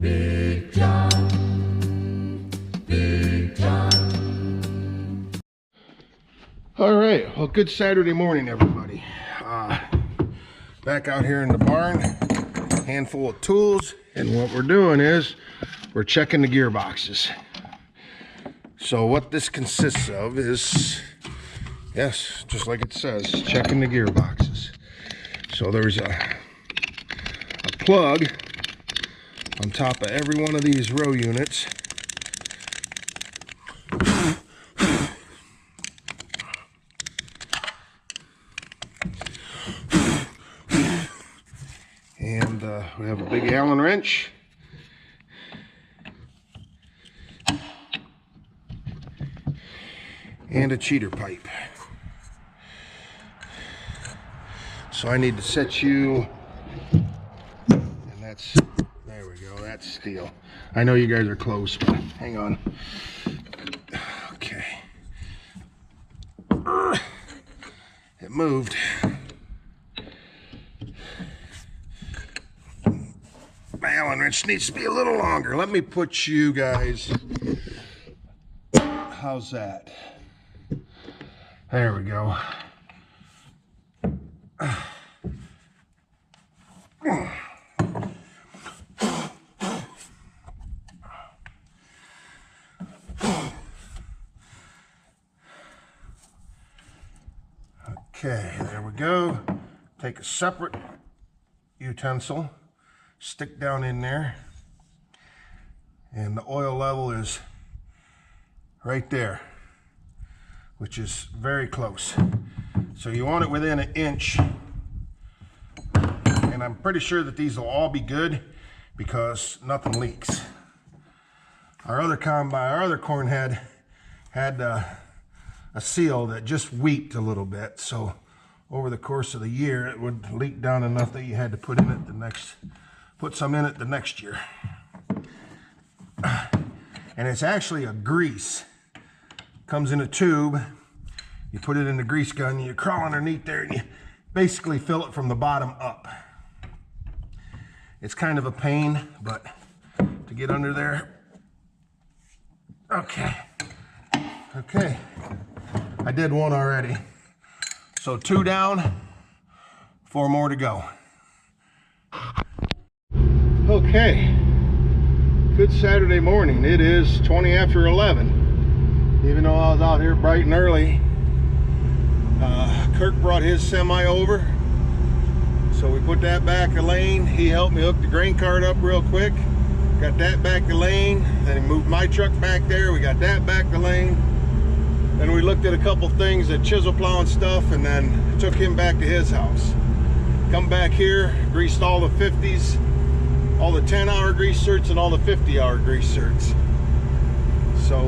Big John, Big John. All right, well, good Saturday morning, everybody. Back out here in the barn, handful of tools, and what we're doing is we're checking the gearboxes. So what this consists of is, yes, just like it says, checking the gearboxes. So there's a plug on top of every one of these row units. And we have a big Allen wrench. And a cheater pipe. So I need to set you, and that's, there we go, that's steel. I know you guys are close, but hang on. Okay. It moved. My Allen wrench needs to be a little longer. Let me put you guys, how's that? There we go. Okay, there we go. Take a separate utensil, stick down in there, and the oil level is right there, which is very close. So you want it within an inch, and I'm pretty sure that these will all be good because nothing leaks. Our other combine, our other corn head had a seal that just weaked a little bit, so over the course of the year it would leak down enough that you had to put some in it the next year. And it's actually a grease. Comes in a tube, you put it in the grease gun, you crawl underneath there, and you basically fill it from the bottom up. It's kind of a pain, but to get under there. Okay, I did one already. So 2 down, 4 more to go. Okay, good Saturday morning. It is 20 after 11. Even though I was out here bright and early, Kirk brought his semi over. So we put that back a lane. He helped me hook the grain cart up real quick. Got that back a lane. Then he moved my truck back there. We got that back a lane. Then we looked at a couple things at chisel plowing stuff, and then took him back to his house. Come back here, greased all the 50s, all the 10-hour grease certs and all the 50-hour grease certs. So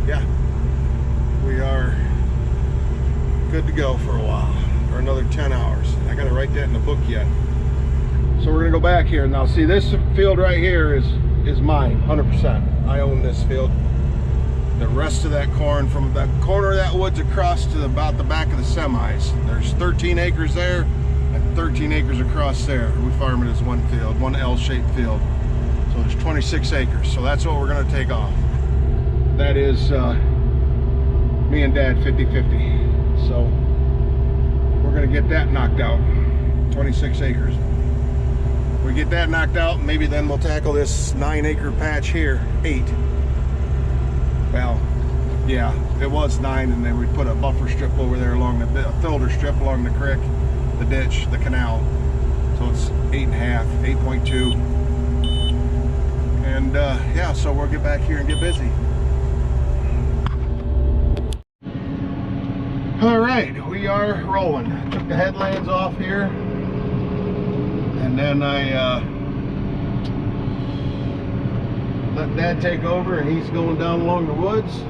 yeah, we are good to go for a while, for another 10 hours. I gotta write that in the book yet. So we're gonna go back here. Now see, this field right here is mine, 100%. I own this field. The rest of that corn, from the corner of that woods across to about the back of the semis, there's 13 acres there and 13 acres across there. We farm it as one field, one L-shaped field. So there's 26 acres. So that's what we're gonna take off. That is me and Dad 50-50. So we're gonna get that knocked out. 26 acres. We get that knocked out, maybe then we'll tackle this 9-acre patch here. 8. Well, yeah, it was 9, and then we put a buffer strip over there along a filter strip along the creek, the ditch, the canal. So it's 8.5, 8.2. And yeah, so we'll get back here and get busy. All right, we are rolling. Took the headlands off here, and then I let Dad take over, and he's going down along the woods.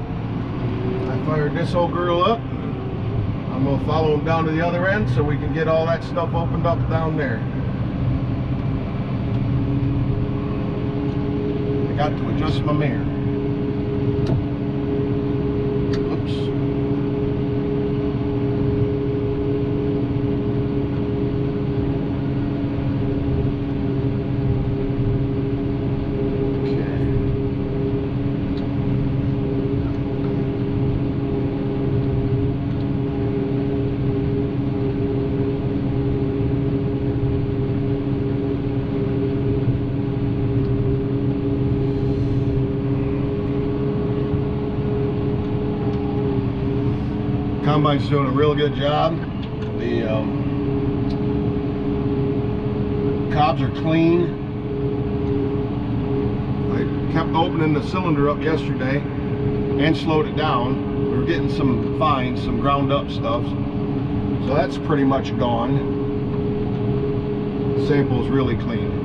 I fired this old girl up. I'm gonna follow him down to the other end so we can get all that stuff opened up down there. I got to adjust my mirror. Oops. Combine's doing a real good job. The cobs are clean. I kept opening the cylinder up yesterday and slowed it down. We were getting some fines, some ground up stuff. So that's pretty much gone. The sample's really clean.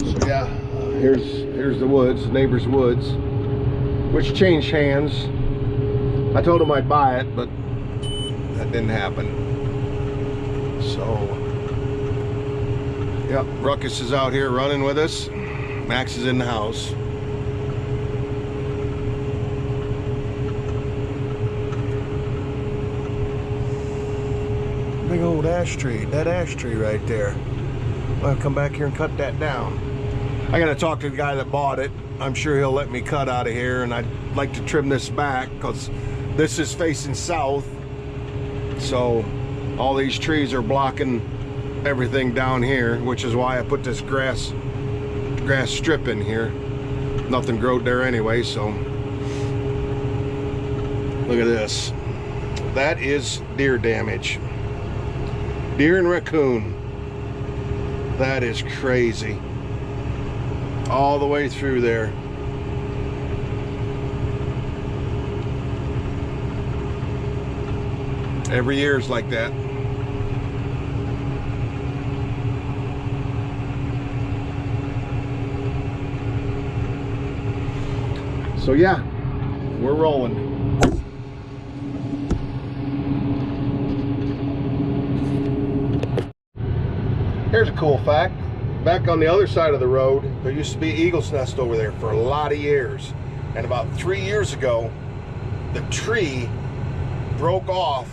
So yeah, here's the woods, the neighbor's woods, which changed hands. I told him I'd buy it, but that didn't happen. So, yep, Ruckus is out here running with us. Max is in the house. Big old ash tree, that ash tree right there. I'll come back here and cut that down. I gotta talk to the guy that bought it. I'm sure he'll let me cut out of here, and I'd like to trim this back because this is facing south. So all these trees are blocking everything down here, which is why I put this grass strip in here. Nothing growed there anyway, so look at this. That is deer damage. Deer and raccoon. That is crazy. All the way through there. Every year is like that. So yeah, we're rolling. Here's a cool fact. Back on the other side of the road, there used to be eagle's nest over there for a lot of years. And about 3 years ago, the tree broke off.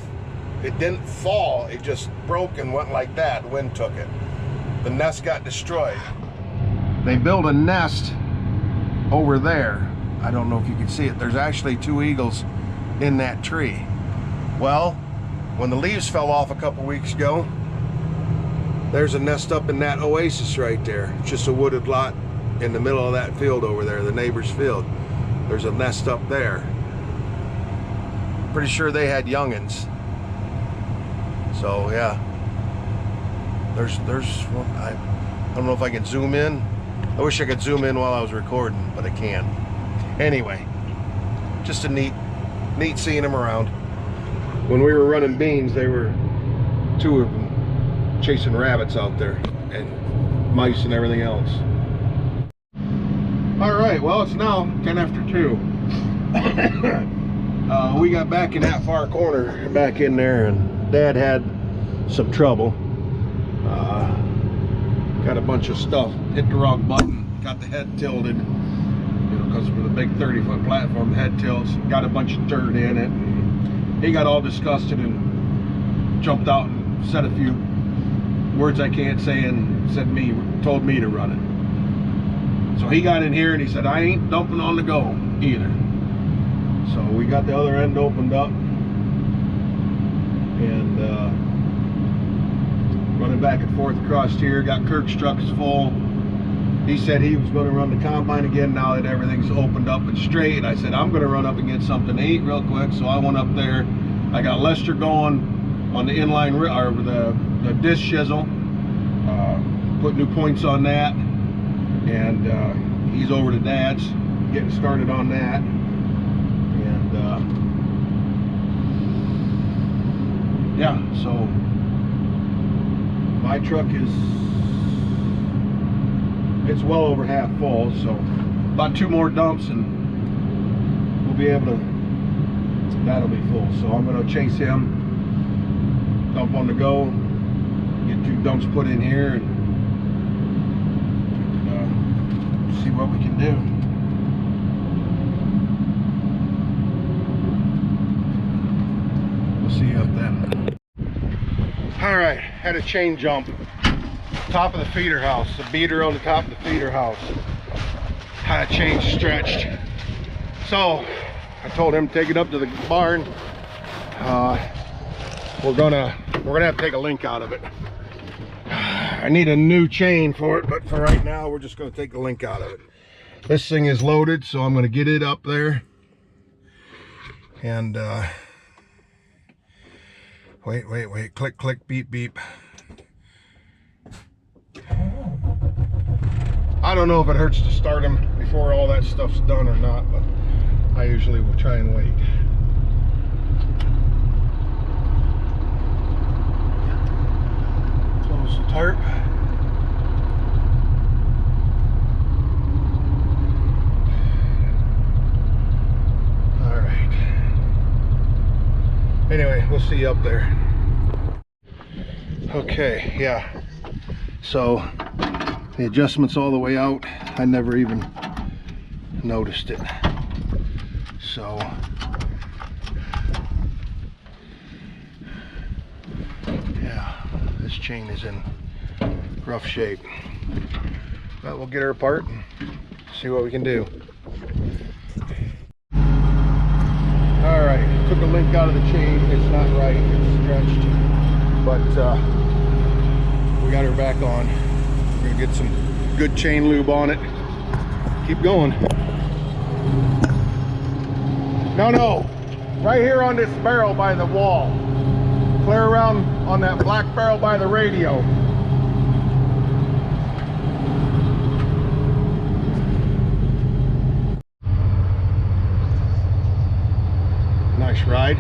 It didn't fall, it just broke and went like that. The wind took it. The nest got destroyed. They built a nest over there. I don't know if you can see it. There's actually 2 eagles in that tree. Well, when the leaves fell off a couple weeks ago, there's a nest up in that oasis right there. It's just a wooded lot in the middle of that field over there, the neighbor's field. There's a nest up there. Pretty sure they had youngins. So yeah, there's well, I don't know if I can zoom in. I wish I could zoom in while I was recording, but I can't. Anyway, just a neat seeing them around. When we were running beans, they were 2 of them chasing rabbits out there and mice and everything else. All right, well, it's now 10 after 2. We got back in that far corner, back in there, and Dad had some trouble. Got a bunch of stuff, hit the wrong button, got the head tilted, you know, because with a big 30-foot platform, the head tilts, got a bunch of dirt in it. And he got all disgusted and jumped out and said a few words I can't say and told me to run it. So he got in here and he said, I ain't dumping on the go either. So we got the other end opened up and running back and forth across here. Got Kirk's trucks full. He said he was going to run the combine again now that everything's opened up and straight. I said I'm going to run up and get something to eat real quick. So I went up there. I got Lester going on the inline or the disc chisel. Put new points on that, and he's over to Dad's getting started on that. And yeah, so my truck it's well over half full, so about 2 more dumps and we'll be able to, that'll be full. So I'm going to chase him, dump on the go, get 2 dumps put in here, and see what we can do. We'll see you up then. All right, had a chain jump. Top of the feeder house, the beater on the top of the feeder house. Had a chain stretched. So I told him to take it up to the barn. We're gonna have to take a link out of it. I need a new chain for it, but for right now, we're just going to take the link out of it. This thing is loaded, so I'm going to get it up there. And wait, click, click, beep, beep. I don't know if it hurts to start them before all that stuff's done or not, but I usually will try and wait. Close the tarp. All right. Anyway, we'll see you up there. Okay, yeah. So the adjustment's all the way out. I never even noticed it. So yeah, this chain is in rough shape. But we'll get her apart and see what we can do. Alright, took a link out of the chain. It's not right, it's stretched. But we got her back on. We're gonna get some good chain lube on it. Keep going. No, right here on this barrel by the wall. Clear around on that black barrel by the radio. Nice ride.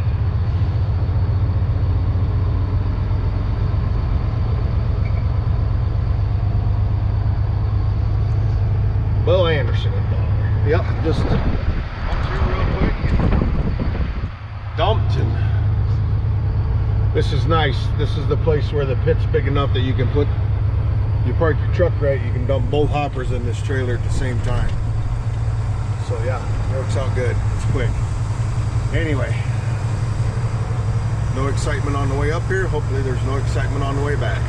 Bill Anderson involved. Yep, just up through real quick. Dumped, and this is nice. This is the place where the pit's big enough that you can put, you park your truck right, you can dump both hoppers in this trailer at the same time. So yeah, it works out good. It's quick. Anyway, no excitement on the way up here. Hopefully there's no excitement on the way back.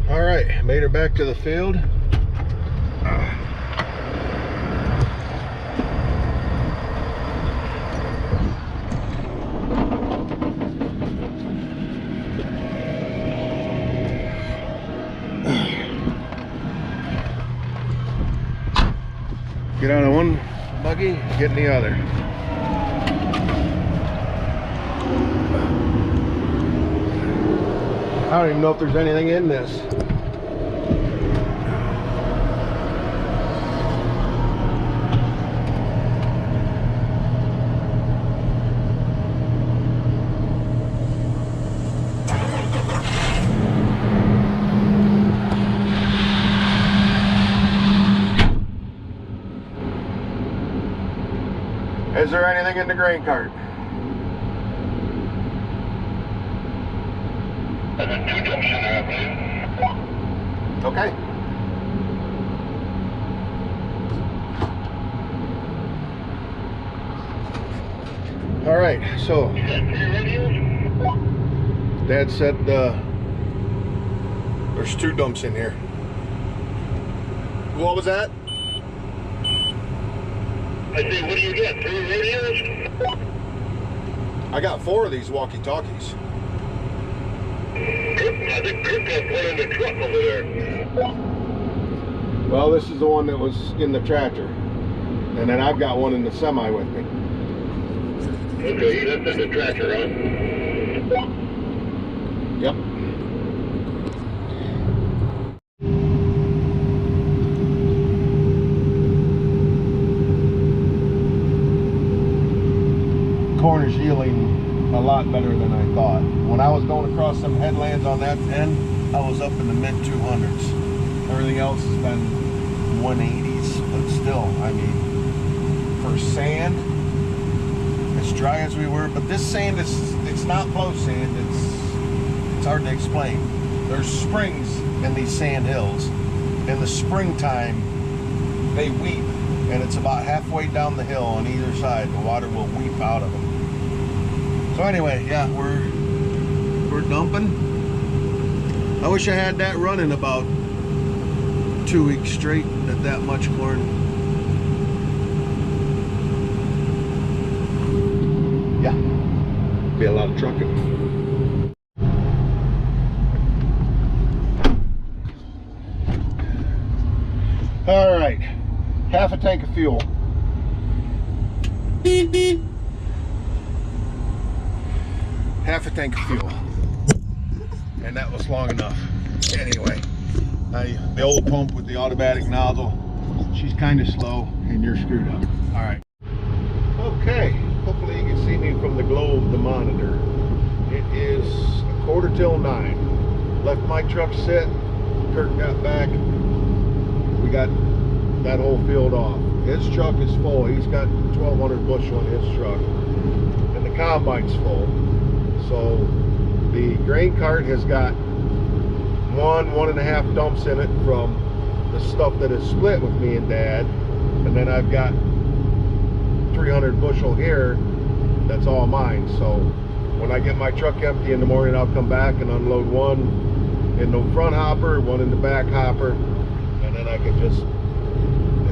All right, made her back to the field. Get out of one buggy, get in the other. I don't even know if there's anything in this. Is there anything in the grain cart? Okay. All right, so Dad said there's 2 dumps in here. What was that? I said, what do you get? 3 radios? I got 4 of these walkie-talkies. I think Kirk got one in the truck over there. Well, this is the one that was in the tractor. And then I've got one in the semi with me. Okay, that's in the tractor, huh? Yep. Corner's yielding a lot better than I thought. When I was going across some headlands on that end, I was up in the mid 200s. Everything else has been 180s, but still, I mean, for sand, as dry as we were, but this sand it's not flow sand. It's hard to explain. There's springs in these sand hills. In the springtime, they weep, and it's about halfway down the hill on either side. The water will weep out of them. So anyway, yeah, we're dumping. I wish I had that running about 2 weeks straight at that much corn. Yeah, be a lot of trucking. half a tank of fuel. Half a tank of fuel. And that was long enough. Anyway, the old pump with the automatic nozzle, she's kind of slow and you're screwed up. All right. Okay, hopefully you can see me from the glow of the monitor. It is 8:45. Left my truck sit, Kurt got back, we got that whole field off. His truck is full, he's got 1,200 bushel in his truck, and the combine's full. So the grain cart has got 1.5 dumps in it from the stuff that is split with me and Dad, and then I've got 300 bushel here that's all mine. So when I get my truck empty in the morning, I'll come back and unload one in the front hopper, one in the back hopper, and then I can just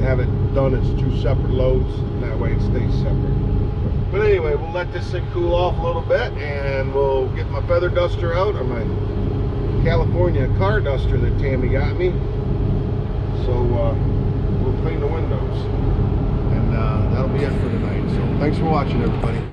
have it done as 2 separate loads, and that way it stays separate. But anyway, we'll let this thing cool off a little bit, and we'll get my feather duster out, or my California car duster that Tammy got me. So we'll clean the windows, and that'll be it for tonight. So thanks for watching, everybody.